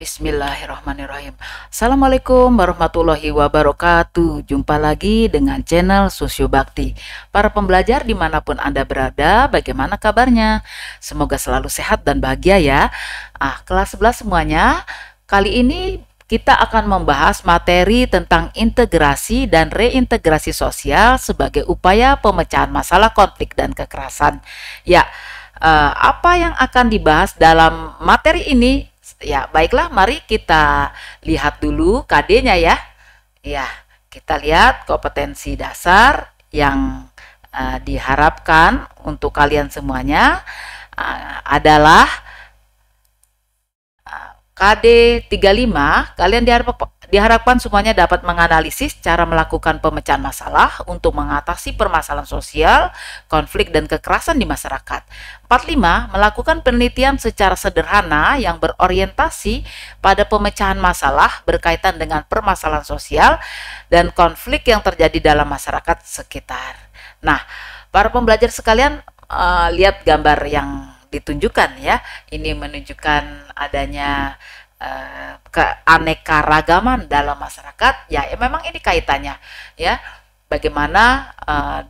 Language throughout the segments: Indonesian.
Bismillahirrahmanirrahim. Assalamualaikum warahmatullahi wabarakatuh. Jumpa lagi dengan channel Sosio Bakti. Para pembelajar dimanapun Anda berada, bagaimana kabarnya? Semoga selalu sehat dan bahagia ya. Kelas 11 semuanya, kali ini kita akan membahas materi tentang integrasi dan reintegrasi sosial sebagai upaya pemecahan masalah konflik dan kekerasan. Ya, apa yang akan dibahas dalam materi ini? Ya, baiklah, mari kita lihat dulu KD-nya ya. Ya, kita lihat kompetensi dasar yang diharapkan untuk kalian semuanya adalah KD 35. Kalian diharapkan semuanya dapat menganalisis cara melakukan pemecahan masalah untuk mengatasi permasalahan sosial, konflik, dan kekerasan di masyarakat. 45. Melakukan penelitian secara sederhana yang berorientasi pada pemecahan masalah berkaitan dengan permasalahan sosial dan konflik yang terjadi dalam masyarakat sekitar. Nah, para pembelajar sekalian, lihat gambar yang ditunjukkan ya. Ini menunjukkan adanya keanekaragaman dalam masyarakat. Ya, memang ini kaitannya ya. Bagaimana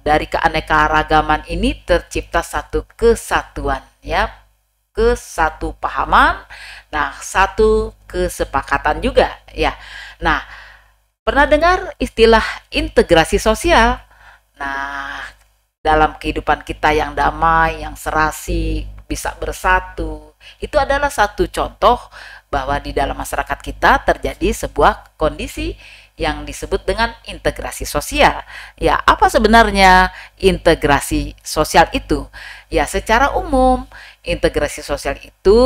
dari keanekaragaman ini tercipta satu kesatuan ya, kesatu pahaman, nah satu kesepakatan juga ya. Nah, pernah dengar istilah integrasi sosial? Nah, dalam kehidupan kita yang damai, yang serasi, bisa bersatu, itu adalah satu contoh bahwa di dalam masyarakat kita terjadi sebuah kondisi yang disebut dengan integrasi sosial. Ya, apa sebenarnya integrasi sosial itu? Ya, secara umum, integrasi sosial itu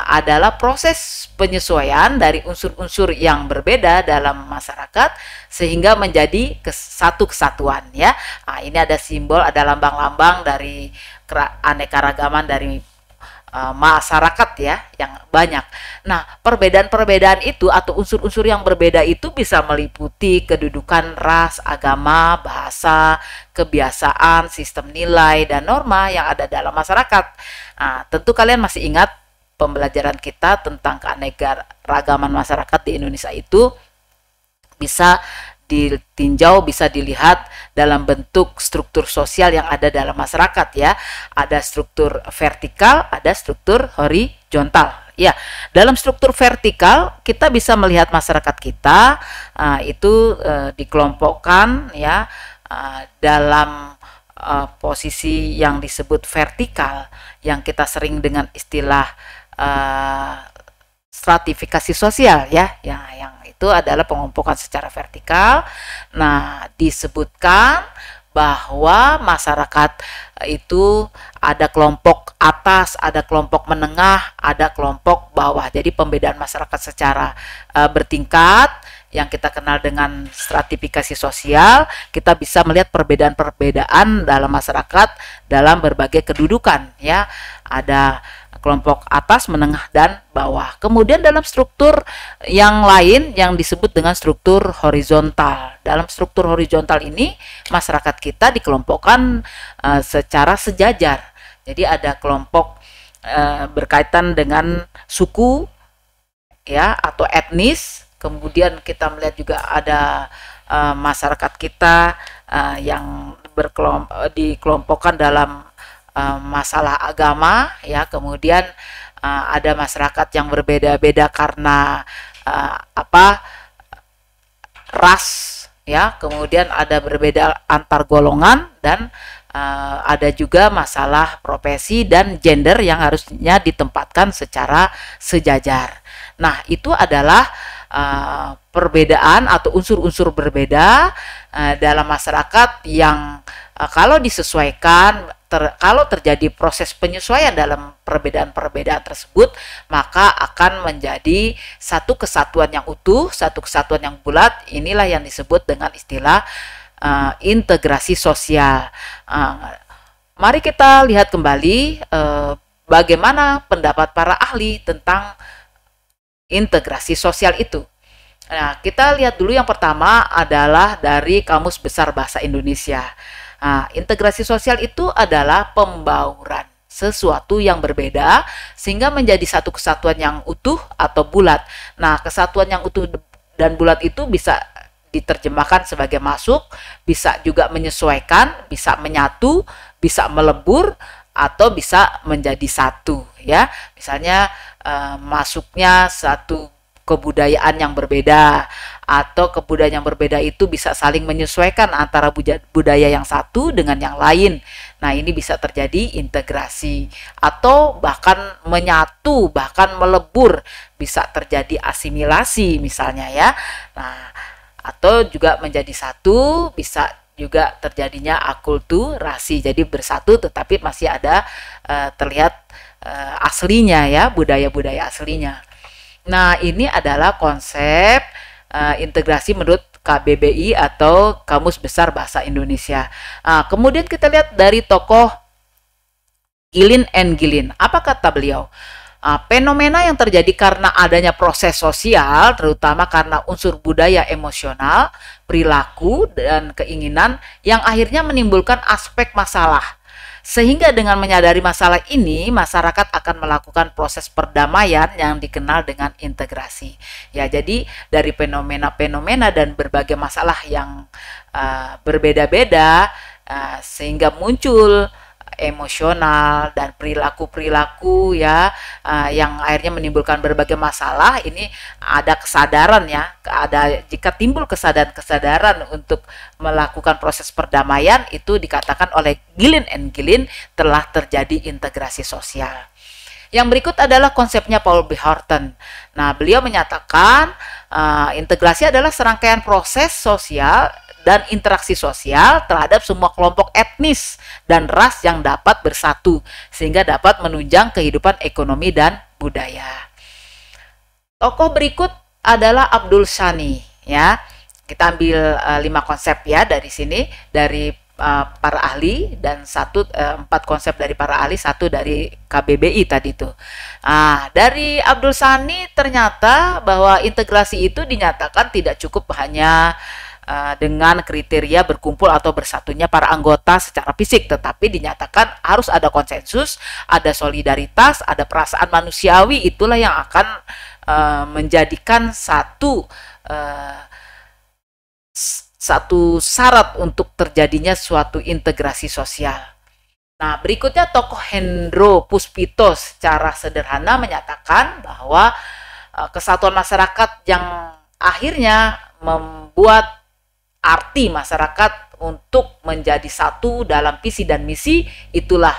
adalah proses penyesuaian dari unsur-unsur yang berbeda dalam masyarakat sehingga menjadi satu kesatuan ya. Ini ada simbol, ada lambang-lambang dari keanekaragaman dari masyarakat ya yang banyak. Nah, perbedaan-perbedaan itu atau unsur-unsur yang berbeda itu bisa meliputi kedudukan ras, agama, bahasa, kebiasaan, sistem nilai, dan norma yang ada dalam masyarakat. Nah, tentu kalian masih ingat pembelajaran kita tentang keanekaragaman masyarakat di Indonesia itu bisa ditinjau, bisa dilihat dalam bentuk struktur sosial yang ada dalam masyarakat ya. Ada struktur vertikal, ada struktur horizontal. Ya, dalam struktur vertikal kita bisa melihat masyarakat kita itu dikelompokkan ya dalam posisi yang disebut vertikal, yang kita sering dengan istilah stratifikasi sosial ya, yang itu adalah pengelompokan secara vertikal. Nah, disebutkan bahwa masyarakat itu ada kelompok atas, ada kelompok menengah, ada kelompok bawah. Jadi pembedaan masyarakat secara bertingkat yang kita kenal dengan stratifikasi sosial, kita bisa melihat perbedaan-perbedaan dalam masyarakat dalam berbagai kedudukan ya. Ada kelompok atas, menengah, dan bawah. Kemudian dalam struktur yang lain yang disebut dengan struktur horizontal. Dalam struktur horizontal ini masyarakat kita dikelompokkan secara sejajar. Jadi ada kelompok berkaitan dengan suku ya atau etnis. Kemudian kita melihat juga ada masyarakat kita yang dikelompokkan dalam masalah agama ya. Kemudian ada masyarakat yang berbeda-beda karena ras ya. Kemudian ada berbeda antar golongan dan ada juga masalah profesi dan gender yang harusnya ditempatkan secara sejajar. Nah, itu adalah perbedaan atau unsur-unsur berbeda dalam masyarakat yang kalau disesuaikan, kalau terjadi proses penyesuaian dalam perbedaan-perbedaan tersebut, maka akan menjadi satu kesatuan yang utuh, satu kesatuan yang bulat. Inilah yang disebut dengan istilah integrasi sosial. Mari kita lihat kembali bagaimana pendapat para ahli tentang integrasi sosial itu. Nah, kita lihat dulu yang pertama adalah dari Kamus Besar Bahasa Indonesia. Integrasi sosial itu adalah pembauran sesuatu yang berbeda sehingga menjadi satu kesatuan yang utuh atau bulat. Nah, kesatuan yang utuh dan bulat itu bisa diterjemahkan sebagai masuk, bisa juga menyesuaikan, bisa menyatu, bisa melebur, atau bisa menjadi satu, ya. Misalnya masuknya satu kebudayaan yang berbeda, atau kebudayaan yang berbeda itu bisa saling menyesuaikan antara budaya yang satu dengan yang lain. Nah, ini bisa terjadi integrasi, atau bahkan menyatu, bahkan melebur, bisa terjadi asimilasi misalnya, ya. Nah, atau juga menjadi satu, bisa juga terjadinya akulturasi, jadi bersatu tetapi masih ada terlihat aslinya, ya, budaya-budaya aslinya. Nah, ini adalah konsep integrasi menurut KBBI atau Kamus Besar Bahasa Indonesia. Nah, kemudian kita lihat dari tokoh Gilin and Gilin. Apa kata beliau? Fenomena yang terjadi karena adanya proses sosial, terutama karena unsur budaya emosional, perilaku, dan keinginan yang akhirnya menimbulkan aspek masalah. Sehingga dengan menyadari masalah ini, masyarakat akan melakukan proses perdamaian yang dikenal dengan integrasi. Ya, jadi dari fenomena-fenomena dan berbagai masalah yang berbeda-beda, sehingga muncul emosional dan perilaku-perilaku, ya, yang akhirnya menimbulkan berbagai masalah. Ini ada kesadaran, ya, jika timbul kesadaran untuk melakukan proses perdamaian, itu dikatakan oleh Gilin and Gilin telah terjadi integrasi sosial. Yang berikut adalah konsepnya Paul B. Horton. Nah, beliau menyatakan integrasi adalah serangkaian proses sosial dan interaksi sosial terhadap semua kelompok etnis dan ras yang dapat bersatu sehingga dapat menunjang kehidupan ekonomi dan budaya. Tokoh berikut adalah Abdul Shani, ya. Kita ambil 5 konsep, ya, dari sini, dari para ahli, dan 4 konsep dari para ahli, 1 dari KBBI tadi itu. Dari Abdul Shani ternyata bahwa integrasi itu dinyatakan tidak cukup hanya dengan kriteria berkumpul atau bersatunya para anggota secara fisik, tetapi dinyatakan harus ada konsensus, ada solidaritas, ada perasaan manusiawi. Itulah yang akan menjadikan satu syarat untuk terjadinya suatu integrasi sosial. Nah, berikutnya tokoh Hendro Puspito secara sederhana menyatakan bahwa kesatuan masyarakat yang akhirnya membuat arti masyarakat untuk menjadi satu dalam visi dan misi, itulah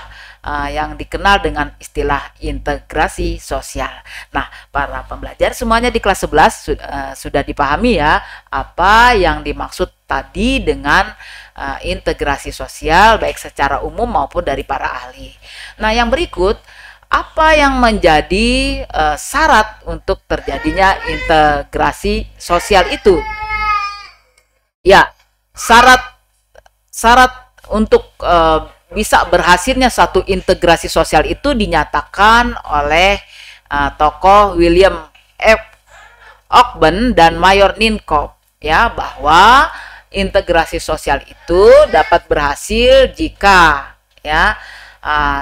yang dikenal dengan istilah integrasi sosial. Nah, para pembelajar semuanya di kelas 11 sudah dipahami, ya, apa yang dimaksud tadi dengan integrasi sosial, baik secara umum maupun dari para ahli. Nah, yang berikut, apa yang menjadi syarat untuk terjadinya integrasi sosial itu? Ya, syarat untuk bisa berhasilnya satu integrasi sosial itu dinyatakan oleh tokoh William F. Ogben dan Mayor Ninkop, ya, bahwa integrasi sosial itu dapat berhasil jika, ya,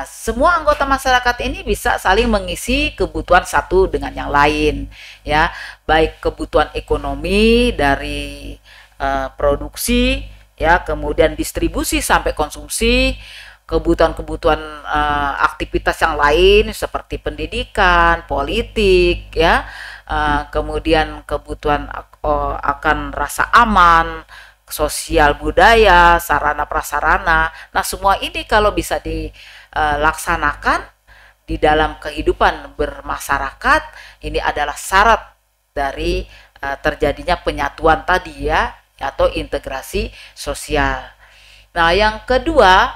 semua anggota masyarakat ini bisa saling mengisi kebutuhan satu dengan yang lain, ya, baik kebutuhan ekonomi dari produksi, ya, kemudian distribusi sampai konsumsi, kebutuhan-kebutuhan aktivitas yang lain seperti pendidikan, politik, ya, kemudian kebutuhan akan rasa aman, sosial budaya, sarana prasarana. Nah, semua ini kalau bisa dilaksanakan di dalam kehidupan bermasyarakat, ini adalah syarat dari terjadinya penyatuan tadi, ya, atau integrasi sosial. Nah, yang kedua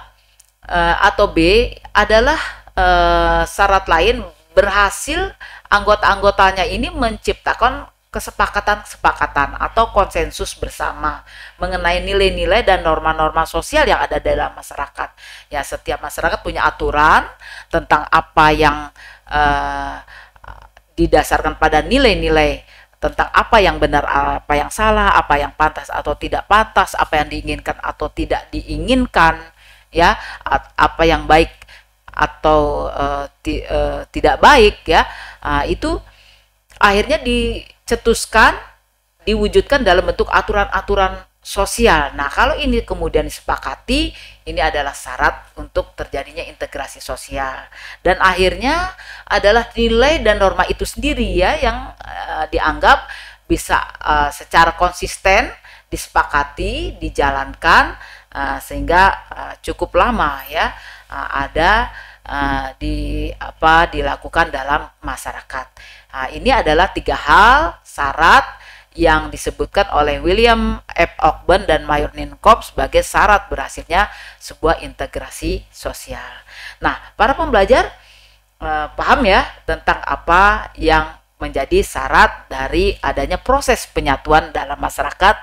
atau B adalah syarat lain, berhasil anggota-anggotanya ini menciptakan kesepakatan atau konsensus bersama mengenai nilai-nilai dan norma-norma sosial yang ada dalam masyarakat. Ya, setiap masyarakat punya aturan tentang apa yang didasarkan pada nilai-nilai, tentang apa yang benar, apa yang salah, apa yang pantas atau tidak pantas, apa yang diinginkan atau tidak diinginkan, ya, apa yang baik, atau tidak baik ya, itu akhirnya dicetuskan, diwujudkan dalam bentuk aturan-aturan sosial. Nah, kalau ini kemudian disepakati, ini adalah syarat untuk terjadinya integrasi sosial. Dan akhirnya adalah nilai dan norma itu sendiri ya yang dianggap bisa secara konsisten disepakati, dijalankan sehingga cukup lama ya ada dilakukan dalam masyarakat. Nah, ini adalah 3 hal syarat yang disebutkan oleh William F. Ogden dan Mayor Ninkob sebagai syarat berhasilnya sebuah integrasi sosial. Nah, para pembelajar paham ya tentang apa yang menjadi syarat dari adanya proses penyatuan dalam masyarakat,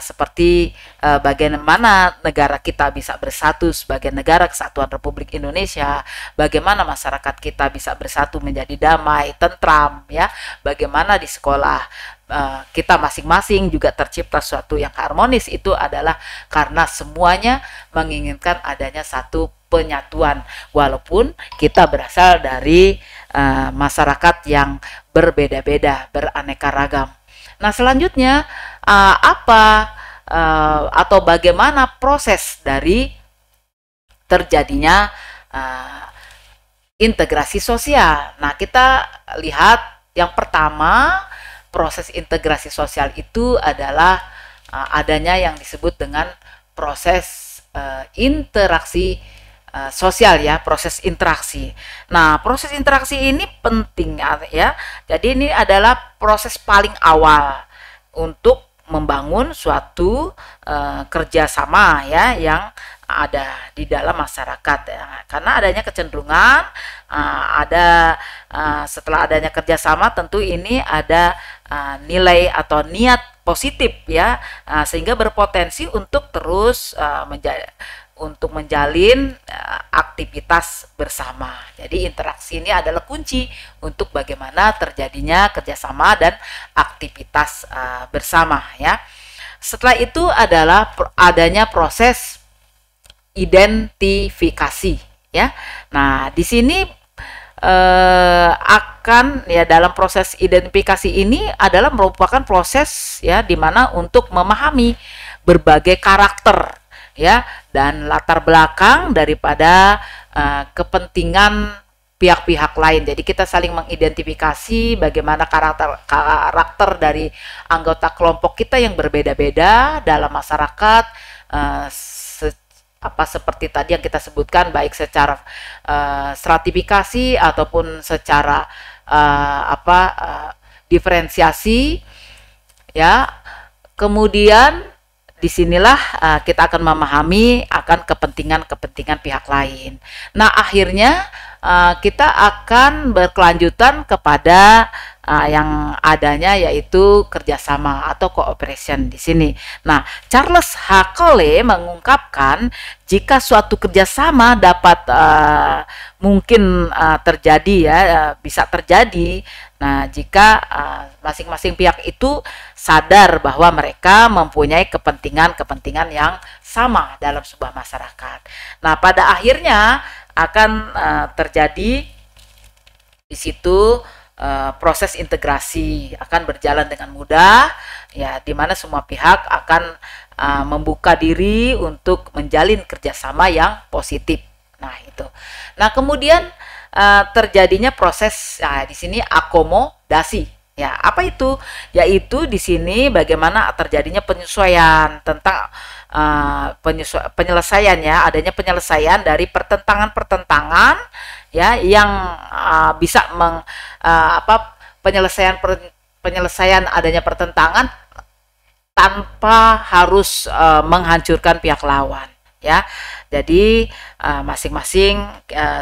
seperti bagaimana negara kita bisa bersatu sebagai negara kesatuan Republik Indonesia, bagaimana masyarakat kita bisa bersatu menjadi damai, tentram ya, bagaimana di sekolah kita masing-masing juga tercipta sesuatu yang harmonis. Itu adalah karena semuanya menginginkan adanya satu penyatuan walaupun kita berasal dari masyarakat yang berbeda-beda, beraneka ragam. Nah, selanjutnya atau bagaimana proses dari terjadinya integrasi sosial. Nah, kita lihat yang pertama, proses integrasi sosial itu adalah adanya yang disebut dengan proses interaksi sosial ya, proses interaksi. Nah, proses interaksi ini penting ya. Jadi ini adalah proses paling awal untuk membangun suatu kerjasama ya yang ada di dalam masyarakat ya. Karena adanya kecenderungan setelah adanya kerjasama tentu ini ada nilai atau niat positif ya, sehingga berpotensi untuk terus untuk menjalin aktivitas bersama. Jadi interaksi ini adalah kunci untuk bagaimana terjadinya kerjasama dan aktivitas bersama ya. Setelah itu adalah adanya proses identifikasi ya. Nah, di sini akan ya, dalam proses identifikasi ini adalah merupakan proses ya di mana untuk memahami berbagai karakter ya dan latar belakang daripada kepentingan pihak-pihak lain. Jadi kita saling mengidentifikasi bagaimana karakter dari anggota kelompok kita yang berbeda-beda dalam masyarakat, seperti tadi yang kita sebutkan, baik secara stratifikasi ataupun secara diferensiasi ya. Kemudian disinilah kita akan memahami akan kepentingan pihak lain. Nah, akhirnya kita akan berkelanjutan kepada yang adanya yaitu kerjasama atau cooperation di sini. Nah, Charles H. Cole mengungkapkan jika suatu kerjasama dapat mungkin terjadi ya, bisa terjadi. Nah, jika masing-masing pihak itu sadar bahwa mereka mempunyai kepentingan yang sama dalam sebuah masyarakat. Nah, pada akhirnya akan terjadi di situ proses integrasi akan berjalan dengan mudah ya, di mana semua pihak akan membuka diri untuk menjalin kerjasama yang positif. Nah, itu. Nah, kemudian terjadinya proses di sini akomodasi. Ya, apa itu? Yaitu di sini bagaimana terjadinya penyesuaian tentang penyelesaian ya, adanya penyelesaian dari pertentangan ya yang bisa penyelesaian adanya pertentangan tanpa harus menghancurkan pihak lawan ya. Jadi masing-masing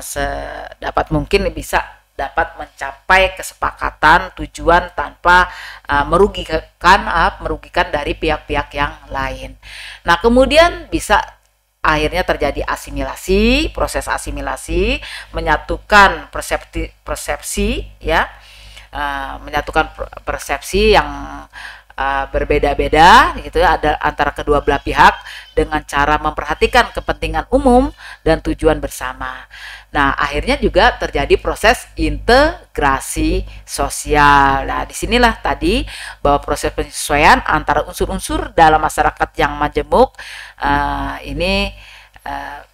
sedapat mungkin bisa dapat mencapai kesepakatan tujuan tanpa merugikan dari pihak-pihak yang lain. Nah, kemudian bisa akhirnya terjadi asimilasi, proses asimilasi menyatukan persepsi ya, menyatukan persepsi yang berbeda-beda gitu ada antara kedua belah pihak dengan cara memperhatikan kepentingan umum dan tujuan bersama. Nah, akhirnya juga terjadi proses integrasi sosial. Nah, disinilah tadi bahwa proses penyesuaian antara unsur-unsur dalam masyarakat yang majemuk ini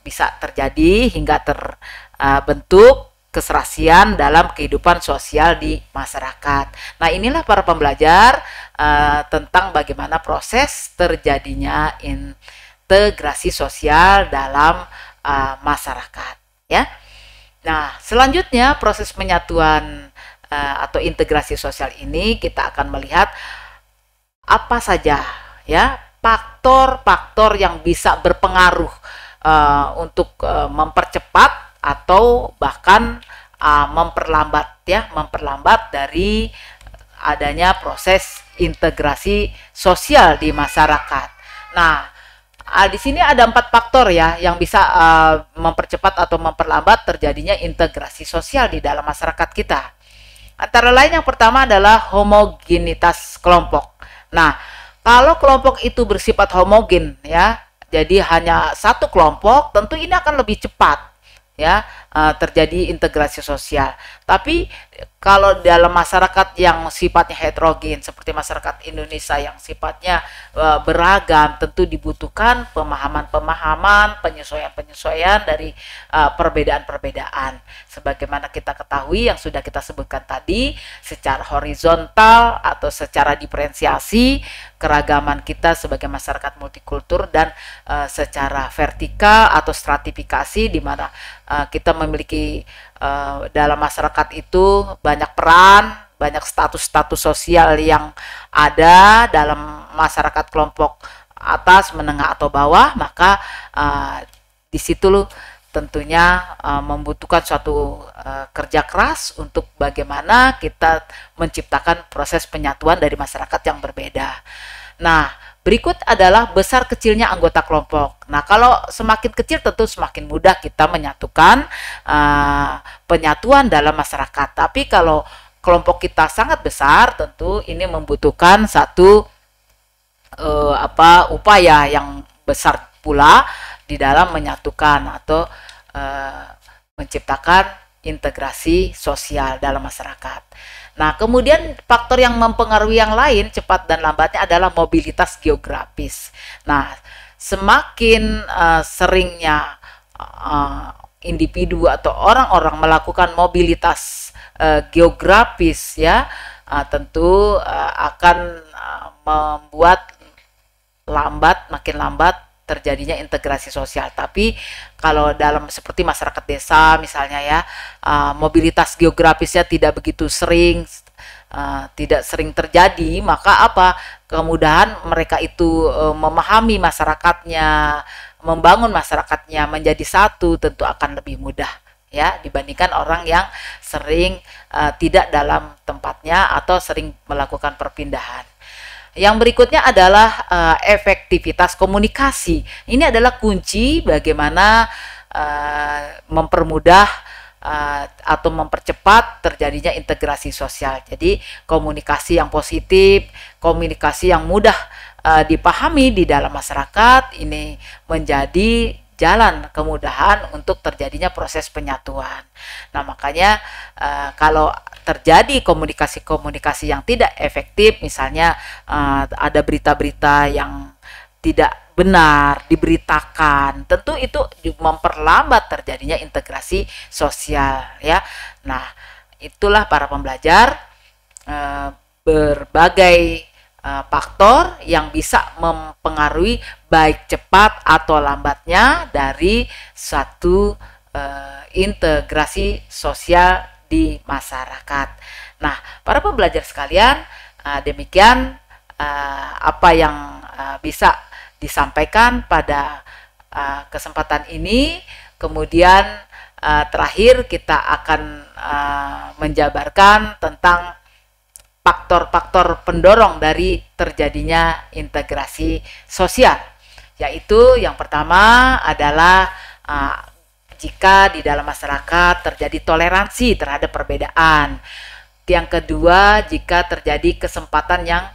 bisa terjadi hingga terbentuk keserasian dalam kehidupan sosial di masyarakat. Nah, inilah para pembelajar tentang bagaimana proses terjadinya integrasi sosial dalam masyarakat, ya. Nah, selanjutnya proses penyatuan atau integrasi sosial ini kita akan melihat apa saja ya faktor-faktor yang bisa berpengaruh untuk mempercepat atau bahkan memperlambat dari adanya proses integrasi sosial di masyarakat. Nah, di sini ada 4 faktor ya yang bisa mempercepat atau memperlambat terjadinya integrasi sosial di dalam masyarakat kita. Antara lain yang pertama adalah homogenitas kelompok. Nah, kalau kelompok itu bersifat homogen ya, jadi hanya satu kelompok, tentu ini akan lebih cepat ya terjadi integrasi sosial. Tapi kalau dalam masyarakat yang sifatnya heterogen seperti masyarakat Indonesia yang sifatnya beragam, tentu dibutuhkan pemahaman-pemahaman, penyesuaian-penyesuaian dari perbedaan-perbedaan. Sebagaimana kita ketahui yang sudah kita sebutkan tadi, secara horizontal atau secara diferensiasi keragaman kita sebagai masyarakat multikultur dan secara vertikal atau stratifikasi di mana kita memiliki dalam masyarakat itu banyak peran, banyak status-status sosial yang ada dalam masyarakat kelompok atas, menengah atau bawah, maka di situ tentunya membutuhkan suatu kerja keras untuk bagaimana kita menciptakan proses penyatuan dari masyarakat yang berbeda. Nah, berikut adalah besar kecilnya anggota kelompok. Nah, kalau semakin kecil tentu semakin mudah kita menyatukan penyatuan dalam masyarakat. Tapi kalau kelompok kita sangat besar, tentu ini membutuhkan satu upaya yang besar pula di dalam menyatukan atau menciptakan integrasi sosial dalam masyarakat. Nah, kemudian faktor yang mempengaruhi yang lain cepat dan lambatnya adalah mobilitas geografis. Nah, semakin seringnya individu atau orang-orang melakukan mobilitas geografis ya, tentu akan membuat makin lambat terjadinya integrasi sosial. Tapi kalau dalam seperti masyarakat desa misalnya ya, mobilitas geografisnya tidak begitu sering, tidak sering terjadi, maka kemudahan mereka itu memahami masyarakatnya, membangun masyarakatnya menjadi satu tentu akan lebih mudah ya dibandingkan orang yang sering tidak dalam tempatnya atau sering melakukan perpindahan. Yang berikutnya adalah efektivitas komunikasi. Ini adalah kunci bagaimana mempermudah atau mempercepat terjadinya integrasi sosial. Jadi komunikasi yang positif, komunikasi yang mudah dipahami di dalam masyarakat ini menjadi jalan kemudahan untuk terjadinya proses penyatuan. Nah, makanya kalau terjadi komunikasi-komunikasi yang tidak efektif, misalnya ada berita-berita yang tidak benar diberitakan, tentu itu memperlambat terjadinya integrasi sosial ya. Nah, itulah para pembelajar berbagai faktor yang bisa mempengaruhi baik cepat atau lambatnya dari suatu integrasi sosial di masyarakat. Nah, para pembelajar sekalian, demikian apa yang bisa disampaikan pada kesempatan ini. Kemudian terakhir kita akan menjabarkan tentang faktor-faktor pendorong dari terjadinya integrasi sosial, yaitu yang pertama adalah jika di dalam masyarakat terjadi toleransi terhadap perbedaan. Yang kedua, jika terjadi kesempatan yang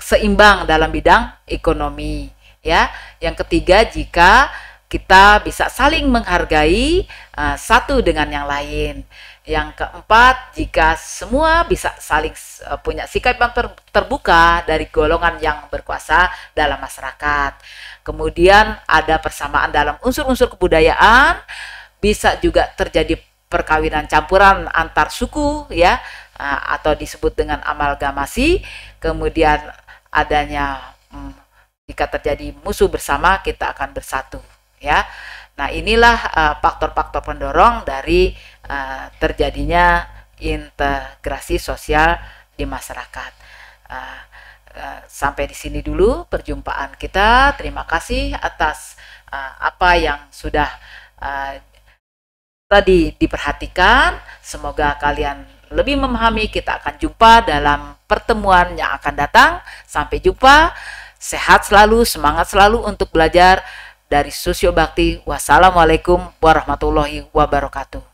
seimbang dalam bidang ekonomi, ya. Yang ketiga, jika kita bisa saling menghargai satu dengan yang lain. Yang keempat, jika semua bisa saling punya sikap yang terbuka dari golongan yang berkuasa dalam masyarakat. Kemudian ada persamaan dalam unsur-unsur kebudayaan, bisa juga terjadi perkawinan campuran antar suku, ya, atau disebut dengan amalgamasi. Kemudian adanya jika terjadi musuh bersama, kita akan bersatu, ya. Nah, inilah faktor-faktor pendorong dari terjadinya integrasi sosial di masyarakat. Sampai di sini dulu perjumpaan kita. Terima kasih atas apa yang sudah tadi diperhatikan. Semoga kalian lebih memahami. Kita akan jumpa dalam pertemuan yang akan datang. Sampai jumpa. Sehat selalu, semangat selalu untuk belajar dari Sosio Bakti. Wassalamualaikum warahmatullahi wabarakatuh.